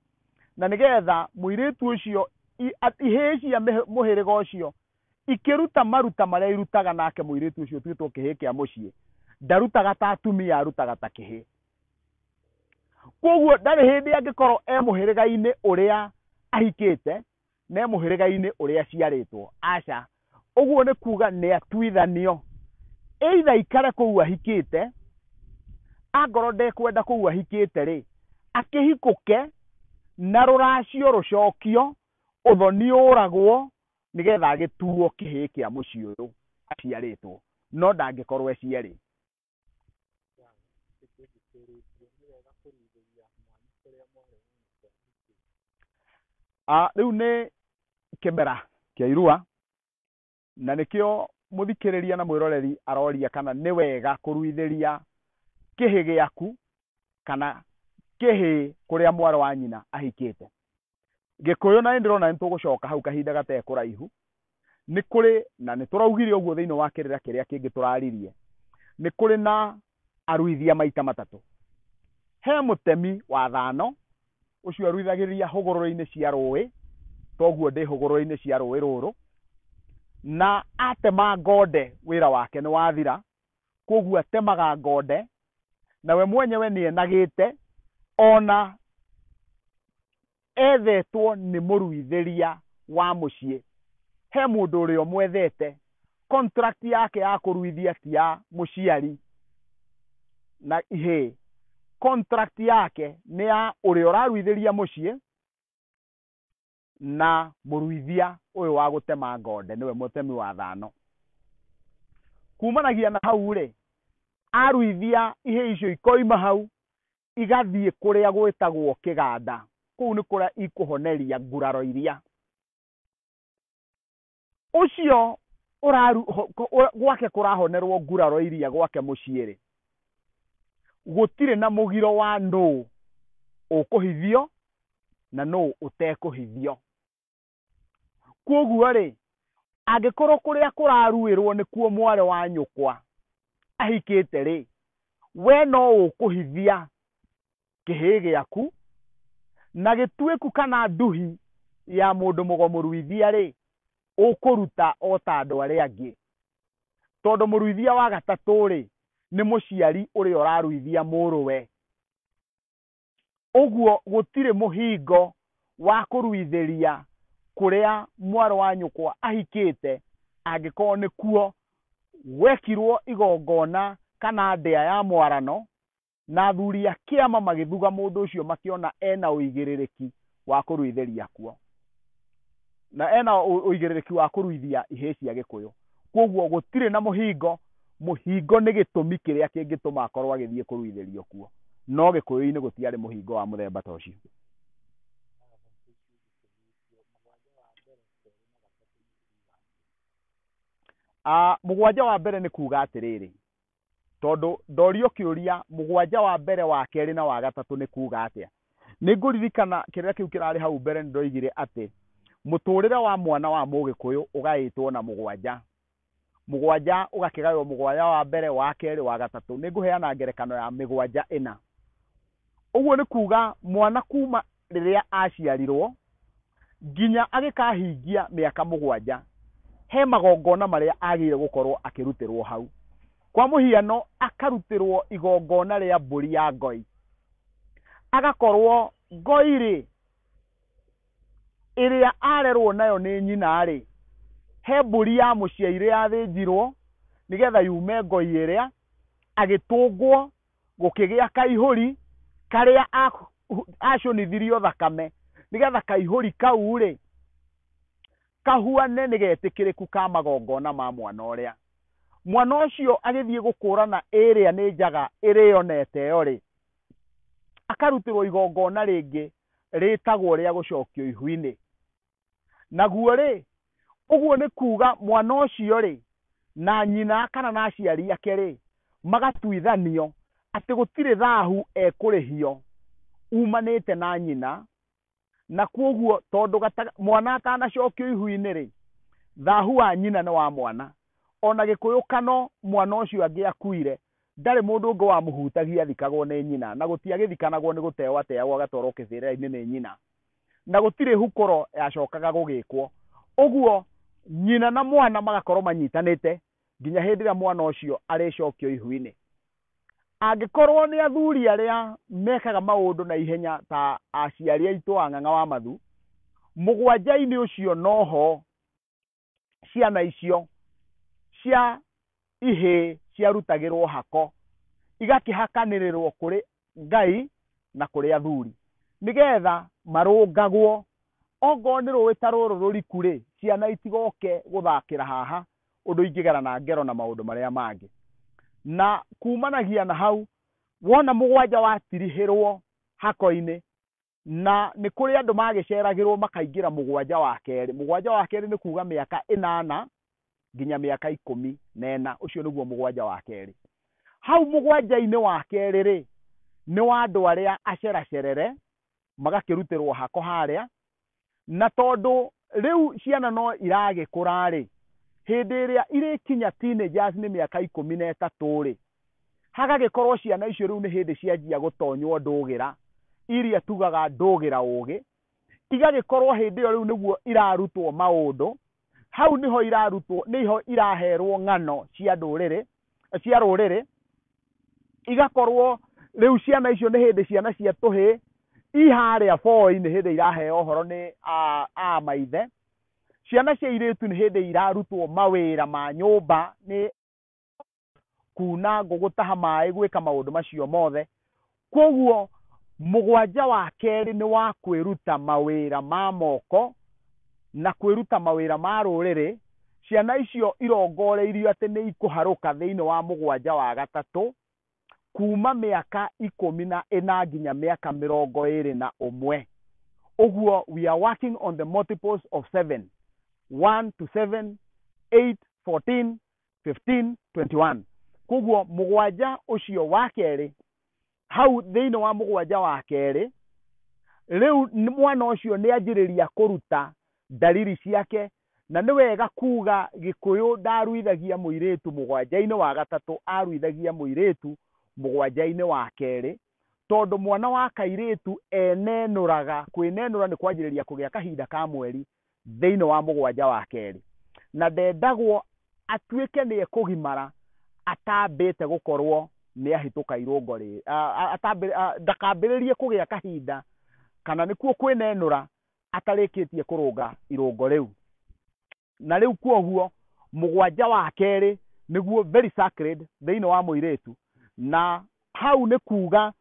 na nĩgetha mũirĩtu ũcio ihĩĩ cia mũhĩrĩga ũcio ikĩruta maruta marĩa irutaga nake mũirĩtu ũcio ũtuĩtwo kĩhĩĩ kĩa mũciĩ, ndarutaga ta atumia, arutaga ta kĩhĩĩ. Koguo ndarĩ hĩndĩ angĩkorwo mũhĩrĩga-inĩ ũrĩa ahikĩte na mũhĩrĩga-inĩ ũrĩa aciarĩtwo, aca. Ũguo nĩ kuga nĩ atuithanio, either ikare kũu ahikĩte, angorwo ndekwenda kũu ahikĩte rĩ, akĩhikũke na rũracio rũcokio, ũthoni ũragwo nĩgetha agĩtuo kĩhĩĩ kĩa mũciĩ ũyũ aciarĩtwo, no ndangĩkorwo ecierĩ. Rĩu nĩ kĩmera kĩa irua, na nĩkĩo mũthikĩrĩria na mwĩroreri aroria kana nĩ wega kũruithĩria kĩhĩ gĩaku kana kĩhĩ kũrĩa mwarĩ wa nyina ahikĩte. Gĩkũyũ na ndĩrona nĩ tũgũcoka hau kahinda gatarĩ kũraihu, nĩ kũrĩ na nĩ tũraugire ũguo thĩinĩ wa kĩrĩra kĩrĩa kĩngĩ tũraririe, nĩ kũrĩ na aruithia maita matatũ. He mũtemi wa thano, ũcio aruithagĩria hũgũrũrũ-inĩ cia rũĩ, toguo ndĩ hũgũrũrũ-inĩ cia rũĩ rũrũ, na atema ngonde wĩra wake nĩ wathira, koguo atemaga ngonde, na we mwenyewe nĩ enagĩte, ona ethetwo nĩ mũruithĩria wa mũciĩ. He mũndũ ũrĩa mwethete, contract yake ya kũruithia ti ya mũciari na ihĩĩ, contract yake nĩ ya ũrĩa ũraruithĩria mũciĩ na mũruithia ũyũ wa gũtema ngonde, nĩwe mũtemi wa thano. Kumanagia na hau rĩ, aruithia ihĩĩ icio ikoima hau igathiĩ kũrĩa gwĩtagwo kĩganda, kũu nĩ kũrĩa ikũhoneria nguraro iria. Ũcio gwake kũrahonerwo nguraro iria gwake mũciĩ rĩ, gũtirĩ na mũgiro wa nũũ ũkũhithio na nũũ ũtekũhithio. Koguo rĩ, angĩkorwo kũrĩa kũraruĩrwo nĩkuo mwarĩ wa nyũkwa ahikĩte rĩ, we no ũkũhithia kĩhĩĩ gĩaku, na gĩtuĩku kana nduhi ya mũndũ mũgomũruithia rĩ, ũkũruta o ta andũ arĩa angĩ, tondũ mũruithia wa gatatũ rĩ, nĩ mũciari ũrĩa ũraruithia mũrũwe. Ũguo gũtirĩ mũhingo wa kũruithĩria kũrĩa mwarĩ wa nyũkwa ahikĩte, angĩkorwo nĩkuo gwekirwo igongona kana ndĩa ya mwarano, na athuri a kĩama magĩthuga mũndũ ũcio makĩona ena ũigĩrĩrĩki wa kũruithĩria kuo, na ena ũigĩrĩrĩki wa kũruithia ihĩĩ cia Gĩkũyũ. Koguo gũtirĩ na mũhingo, mũhingo nĩ gĩtũmi kĩrĩa kĩngĩtũma akorwo agĩthiĩ kũruithĩrio kuo, no Gĩkũyũ-inĩ gũtiarĩ mũhingo wa mũthemba ta ũcio. Mũgwanja wa mbere nĩ kuga atĩrĩrĩ, tondũ ndorio kĩũria mũgwanja wa mbere, wa kerĩ na wa gatatũ nĩ kuga atĩa. Nĩ ngũririkana kĩrĩa kĩu kĩrarĩ hau mbere nĩ ndoigire atĩ mũtũrĩre wa mwana wa Mũgĩkũyũ ũgaĩtwo na mũgwanja. Mũgwanja ũgakĩgaĩrwo mũgwanja wa mbere, wa kerĩ, wa gatatũ. Nĩ ngũheana ngerekano ya mĩgwanja ĩna. Ũguo nĩ kuga mwana kuma rĩrĩa aciarirwo nginya agĩkahingia mĩaka mũgwanja, he magongona marĩa agĩrĩire gũkorwo akĩrutĩrwo hau. Kwa mũhiano akarutĩrwo igongona rĩa mbũri ya ngoi, agakorwo ngoi rĩ, ĩrĩa arerwo nayo nĩ nyina rĩ, he mbũri ya mũciaire yathĩnjirwo nigetha yume ngoi ĩrĩa, agĩtũngwo gũkĩgĩa kaihũri karĩa acũnithirio thakame nigetha kaihũri kau rĩ kahuane nĩgetĩkĩrĩku ka magongona ma mwana ũrĩa. Mwana ũcio agĩthiĩ gũkũrana ĩrĩa nĩ njaga ĩrĩonete yo rĩ, akarutĩrwo igongona rĩngĩ rĩtagwo rĩa gũcokio ihu-inĩ. Naguo rĩ, ũguo nĩ kuga mwana ũcio rĩ na nyina kana na aciari ake rĩ magatuithanio atĩ gũtirĩ thahu ekũrĩhio umanĩte na nyina, na kuoguo tondũ mwana atanacokio ihu-inĩ rĩ, thahu wa nyina nĩ wa mwana. Ona Gĩkũyũ kano mwana ũcio angĩakuire ndarĩ mũndũ ũngĩ wamũhutagia athikagwo nĩ nyina, na gũtiagĩthikanagwo nĩ gũteyo ateagwo agatwarwo kĩbĩrĩra-inĩ nĩ nyina, na gũtirĩ hukũro yacokaga gũgĩkwo. Ũguo nyina na mwana magakorwo manyitanĩte nginya hĩndĩ ĩrĩa mwana ũcio arĩcokio ihu-inĩ. Angĩkorwo nĩ athuri arĩa mekaga maũndũ na ihenya ta aciari aitũ a Ng'ang'a wa Mathu, mũgwanja-inĩ ũcio noho ciana icio cia ihĩ ciarutagĩrwo hako, igakĩhakanĩrĩrwo kũrĩ Ngai na kũrĩ athuri nigetha marũngagwo. Ongorwo nĩ rũĩ ta rũrũ rũriku rĩ, ciana itigoke gũthakĩra haha ũndũ ingĩgerana ngero na maũndũ marĩa mangĩ. Na kumanagia na hau, wona mũgwanja watirihĩrwo hako-inĩ, na nĩ kũrĩ andũ magĩceragĩrwo makaingĩra mũgwanja wa kerĩ. Mũgwanja wa kerĩ nĩ kuga mĩaka 8 nginya mĩaka 14, ũcio nĩguo mũgwanja wa kerĩ. Hau mũgwanja-inĩ wa kerĩ rĩ, nĩ wa andũ arĩa aceracerere magakĩrutĩrwo hako harĩa, na tondũ rĩu ciana no iragĩkũra rĩ, hĩndĩ ĩrĩa irĩkinya teenagers nĩ mĩaka 13 rĩ, hagagĩkorwo ciana icio rĩu nĩ hĩndĩ cianjia gũtonywo ndũgĩra, iria tugaga ndũgĩra ũgĩ, igagĩkorwo hĩndĩ ĩyo rĩu nĩguo irarutwo maũndũ. Hau niho iraherwo ng'ano cia rũrĩrĩ, igakorwo rĩu ciana icio nĩ hĩndĩ ciana cia tũhĩ iharĩa boĩ-inĩ hĩndĩ iraheo ũhoro nĩ a maithe. Ciana cia airĩtu nĩ hĩndĩ irarutwo mawĩra ma nyũmba, nĩ kuna ngũ, gũtaha maĩ, gwĩka maũndũ macio mothe. Koguo mũgwanja wa kerĩ nĩ wa kwĩruta mawĩra ma moko na kwĩruta mawĩra ma rũrĩrĩ. Ciana icio irongoreirio atĩ nĩ ikũharũka thĩinĩ wa mũgwanja wa gatatũ kuma mĩaka 14 nginya mĩaka 21. Ũguo we are working on the multiples of 7, 1 to 7, 8, 14, 15, 21. Koguo mũgwanja ũcio wa kerĩ, hau thĩinĩ wa mũgwanja wa kerĩ rĩu mwana ũcio nĩ anjĩrĩria kũruta dalili ciake. Na nĩ wega kuga Gĩkũyũ ndaruithagia mũirĩtu mũgwanja-inĩ wa gatatũ, aruithagia mũirĩtu mũgwanja-inĩ wa kerĩ, tondũ mwana wa kairĩtu enenũraga. Kwĩnenũra nĩ kwanjĩrĩria kũgĩa kahinda ka mweri thĩinĩ wa mũgwanja wa kerĩ, na ndendagwo atuĩke nĩ ekũgimara atambĩte gũkorwo nĩ ahĩtũka irũngo rĩ, ndakambĩrĩrie kũgĩa kahinda kana nĩkuo kwĩnenũra atarĩkĩtie kũrũnga irũngo rĩu. Na rĩu kuoguo mũgwanja wa kerĩ nĩguo very sacred thĩinĩ wa mũirĩtu. Na hau nĩ kuga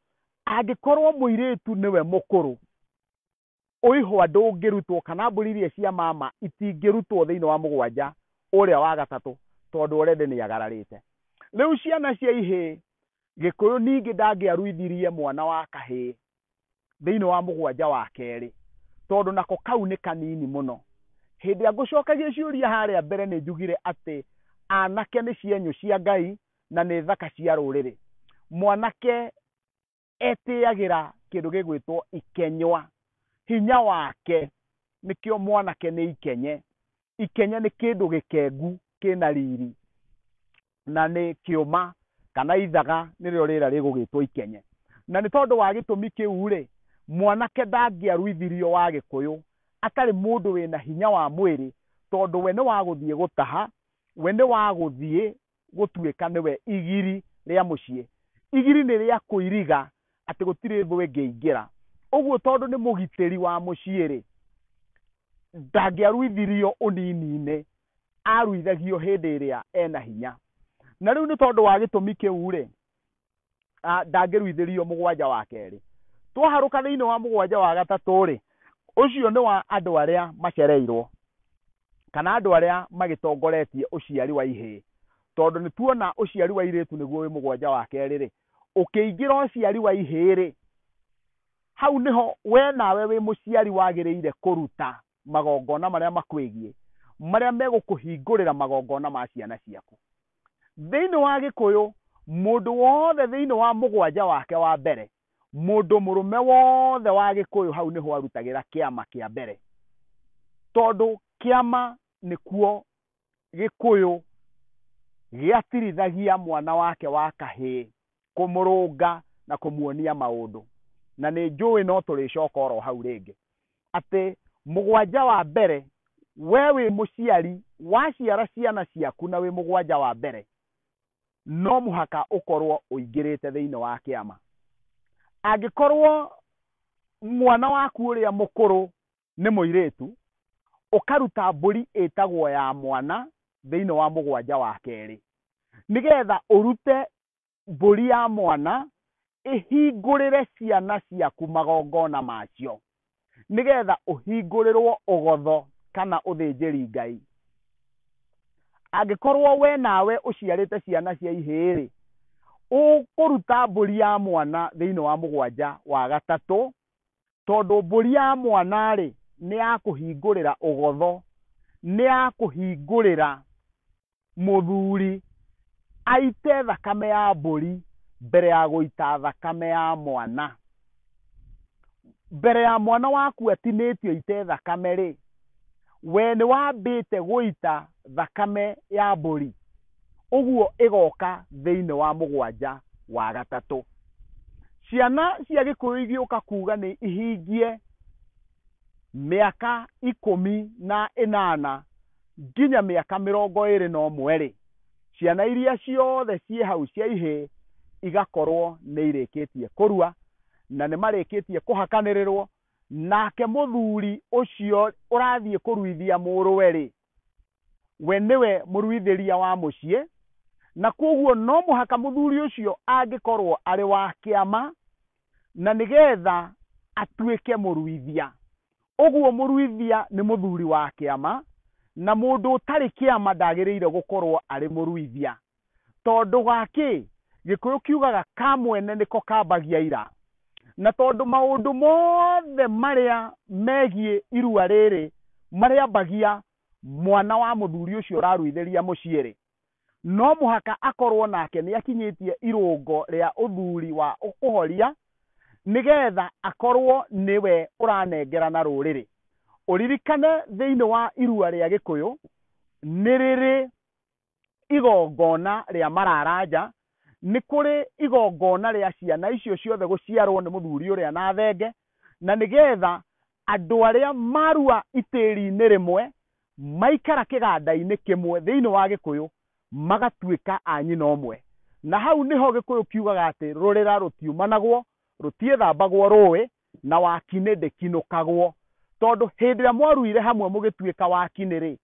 angĩkorwo mũirĩtu nĩwe mũkũrũ, ũihwa ndũngĩrutwo kana mbũri iria cia mama itingĩrutwo thĩinĩ wa mũgwanja ũrĩa wa gatatũ, tondũ already nĩ agararĩte. Rĩu ciana cia ihĩ, Gĩkũyũ ningĩ ndangĩaruithirie mwana wa kahĩĩ thĩinĩ wa mũgwanja wa kerĩ, tondũ nako kau nĩ kanini mũno. Hĩndĩ ya ngũcokagia ciũria harĩa mbere nĩ njugire atĩ anake nĩ cienyũ cia Ngai na nĩ thaka cia rũrĩrĩ. Mwanake etĩagĩra kĩndũ gĩgwĩtwo ikenywa, hinya wake nĩkĩo mwanake nĩ ikenye. Ikenya nĩ kĩndũ gĩkengu kĩna riri, na nĩ kĩũma kana ithaga nĩrĩo rĩra rĩgũgĩtwo ikenye. Na nĩ tondũ wa gĩtũmi kĩu rĩ, mwanake ndangĩaruithirio wa Gĩkũyũ atarĩ mũndũ wĩna hinya wa mwĩrĩ, tondũ we nĩ wa gũthiĩ gũtaha, we nĩ wa gũthiĩ gũtuĩka nĩwe igiri rĩa mũciĩ. Igiri nĩ rĩa kũiriga atĩ gũtirĩ thũ ĩngĩingĩra. Ũguo tondũ nĩ mũgitĩri wa mũciĩ rĩ, ndangĩaruithirio ũnini-inĩ aruithagio hĩndĩ ĩrĩa ena hinya. Na rĩu nĩ tondũ wa gĩtũmi kĩu rĩ, ndangĩruithĩrio mũgwanja wa kerĩ. Twaharũka thĩinĩ wa mũgwanja wa gatatũ rĩ, ũcio nĩ wa andũ arĩa macereirwo kana andũ arĩa magĩtongoretie ũciari wa ihĩĩ. Tondũ nĩ tuona ũciari wa airĩtu nĩguo wĩ mũgwanja wa kerĩ rĩ, ũkĩingĩra ũciari wa ihĩĩ rĩ, hau nĩho we nawe wĩ mũciari wagĩrĩire kũruta magongona marĩa makwĩgiĩ, marĩa megũkũhingũrĩra magongona ma ciana ciaku. Thĩinĩ wa Gĩkũyũ, mũndũ wothe thĩinĩ wa mũgwanja wake wa mbere, mũndũ mũrũme wothe wa Gĩkũyũ hau nĩho arutagĩra kĩama kĩa mbere. Tondũ kĩama nĩkuo Gĩkũyũ gĩatirithagia mwana wake wa kahĩĩ, kũmũrũnga na kũmuonia maũndũ. Na nĩ njũĩ no tũrĩcoka oro hau rĩngĩ, atĩ mũgwanja wa mbere, we wĩ mũciari waciara ciana ciaku na wĩ mũgwanja wa mbere, no mũhaka ũkorwo ũingĩrĩte thĩinĩ wa kĩama. Angĩkorwo mwana waku ũrĩa mũkũrũ nĩ mũirĩtu, ũkaruta mbũri ĩtagwo ya mwana thĩinĩ wa mũgwanja wa kerĩ, nĩgetha ũrute mbũri ya mwana ĩhingũrĩre ciana ciaku magongona macio, nĩgetha ũhingũrĩrwo ũgotho kana ũthĩnjĩri Ngai. Angĩkorwo we nawe ũciarĩte ciana cia ihĩĩ rĩ, ũkũruta mbũri ya mwana thĩinĩ wa mũgwanja wa gatatũ, tondũ mbũri ya mwana rĩ, nĩ ya kũhingũrĩra ũgotho, nĩ ya kũhingũrĩra mũthuri aite thakame ya mbũri mbere ya gũita thakame ya mwana. Mbere ya mwana waku atinĩtio ite thakame rĩ, we nĩ wambĩte gũita thakame ya mbũri, ũguo ĩgoka thĩinĩ wa mũgwanja wa gatatũ. Ciana cia Gĩkũyũ igĩũka kuga nĩ ihingie mĩaka 18 nginya mĩaka 21 rĩ, ciana iria ciothe ciĩ hau cia ihĩĩ igakorwo nĩ irĩkĩtie kũrua na nĩ marĩkĩtie kũhakanĩrĩrwo, nake mũthuri ũcio ũrathiĩ kũruithia mũrũwe rĩ, we nĩwe mũruithĩria wa mũciĩ, na koguo no mũhaka mũthuri ũcio angĩkorwo arĩ wa kĩama na nĩgetha atuĩke mũruithia. Ũguo mũruithia nĩ mũthuri wa kĩama, na mũndũ ũtarĩ kĩama ndagĩrĩire gũkorwo arĩ mũruithia. Tondũ gakĩ Gĩkũyũ kiugaga ka mwene nĩko kambagia ira, na tondũ maũndũ mothe marĩa megiĩ irua rĩrĩ marĩambagia mwana wa mũthuri ũcio ũraruithĩria mũciĩ rĩ, no mũhaka akorwo nake nĩ akinyĩtie irũngo rĩa ũthuri wa ũkũhoria, nĩgetha akorwo nĩwe ũranengerana rũrĩrĩ. Ũririkane thĩinĩ wa irua rĩa Gĩkũyũ nĩ rĩrĩ igongona rĩa mararanja, nĩ kũrĩ igongona rĩa ciana icio ciothe gũciarwo nĩ mũthuri ũrĩa na thenge, na nĩgetha andũ arĩa marua itĩri-inĩ rĩmwe maikara kĩganda-inĩ kĩmwe thĩinĩ wa Gĩkũyũ magatuĩka a nyina ũmwe. Na hau nĩho Gĩkũyũ kiugaga atĩ rũrĩra rũtiumanagwo, rũtiĩthambagwo rũĩ, na wakinĩ ndĩkinũkagwo. Tondũ hĩndĩ ĩrĩa mwaruire hamwe mũgĩtuĩka wakinĩ rĩ,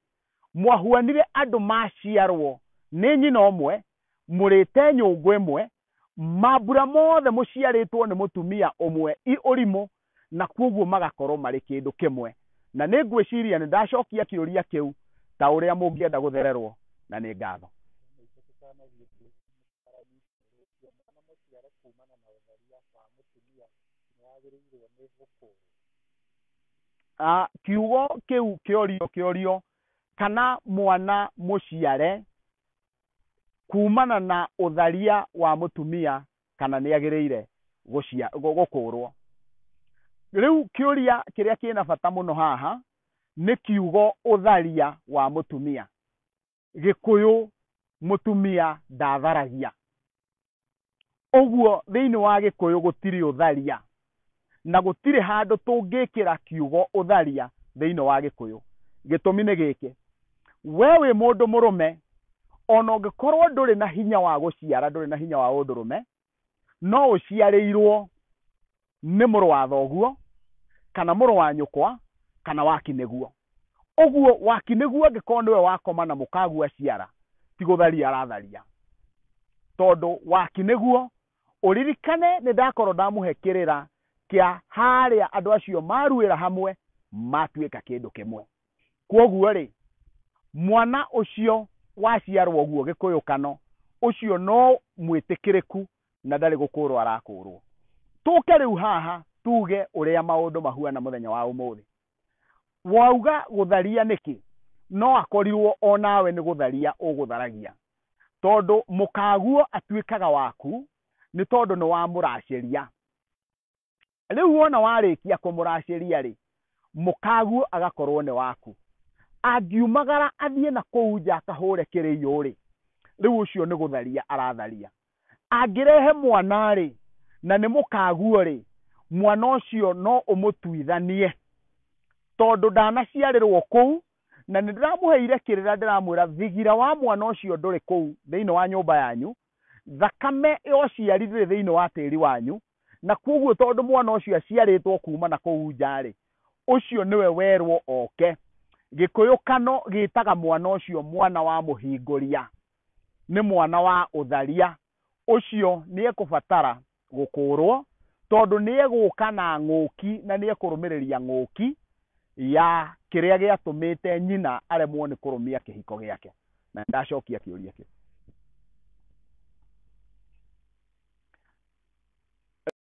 mwahuanire andũ maciarwo nĩ nyina ũmwe, mũrĩte nyũngũ ĩmwe, mambura mothe mũciarĩtwo nĩ mũtumia ũmwe ũrimũ, na koguo magakorwo marĩ kĩndũ kĩmwe. Na nĩ ngwĩciria nĩ ndacokia kĩũria kĩu ta ũrĩa mũngĩenda gũthererwo, na nĩ ngatho. Kiugo kĩu kĩorio kana mwana mũciare kumana na ũtharia wa mũtumia kana nĩ agĩrĩire gũkũrwo. Rĩu kĩũria kĩrĩa kĩna bata mũno haha nĩ kiugo ũtharia wa mũtumia. Gĩkũyũ mũtumia ndatharagia, ũguo thĩinĩ wa Gĩkũyũ gũtirĩ ũtharia, na gũtirĩ handũ tũngĩkĩra kiugo ũtharia thĩinĩ wa Gĩkũyũ. Gĩtũmi nĩ gĩkĩ: we wĩ mũndũ mũrũme, ona ũngĩkorwo ndũrĩ na hinya wa gũciara, ndũrĩ na hinya wa ũndũrũme, no ũciarĩirwo nĩ mũrũ wa thoguo kana mũrũ wa nyũkwa kana wa kinĩguo. Oguo wakiniguo angĩkorwo nĩwe wakoma na mũkaguo aciara ti gũtharia aratharia, tondũ wakiniguo ũririkane nĩ ndakorwo ndamũhe kĩrĩra kĩa harĩa andũ acio maruĩra hamwe matuĩka kĩndũ kĩmwe. Kwoguo rĩ, mwana ũcio waciarwo ũguo gĩkũyũkano ũcio no mwĩtĩkĩrĩku na ndarĩ gũkũrwo arakũrwo. Tũke rĩu haha tuge ũrĩa maũndũ mahuana mũthenya wa ũmũthĩ. Wauga gũtharia nĩkĩ? No akorirwo onawe nĩ gũtharia ũgũtharagia, tondũ mũkaguo atuĩkaga waku nĩ tondũ nĩ wamũracĩria. Rĩu wona warĩkia kũmũracĩria rĩ, mũkaguo agakorwo nĩ waku. Angiumagara athiĩ na kũu nja akahũre kĩrĩiyũ rĩ, rĩu ũcio nĩ gũtharia aratharia. Angĩrehe mwana rĩ, na nĩ mũkaguo rĩ, mwana ũcio no ũmũtuithanie, tondũ ndanaciarĩrwo kũu, na nĩ ndĩramũheire kĩrĩra ndĩramwĩra thigira wa mwana ũcio ndũrĩ kũu thĩinĩ wa nyũmba yanyu, thakame yociari ndĩrĩ thĩinĩ wa tĩri wanyu, na kwoguo tondũ mwana ũcio aciarĩtwo kuma na kũu nja rĩ, ũcio nĩwe werwo oke. Gĩkũyũkano gĩtaga mwana ũcio mwana wa mũhingũria, nĩ mwana wa ũtharia. Ũcio nĩ ekũbatara gũkũrwo, tondũ nĩ egũka na ng'ũki na nĩ ekũrũmĩrĩria ng'ũki ya kĩrĩa gĩatũmĩte nyina aremwo nĩ kũrũmia kĩhiko gĩake. Na ndacokia kĩũria kĩu.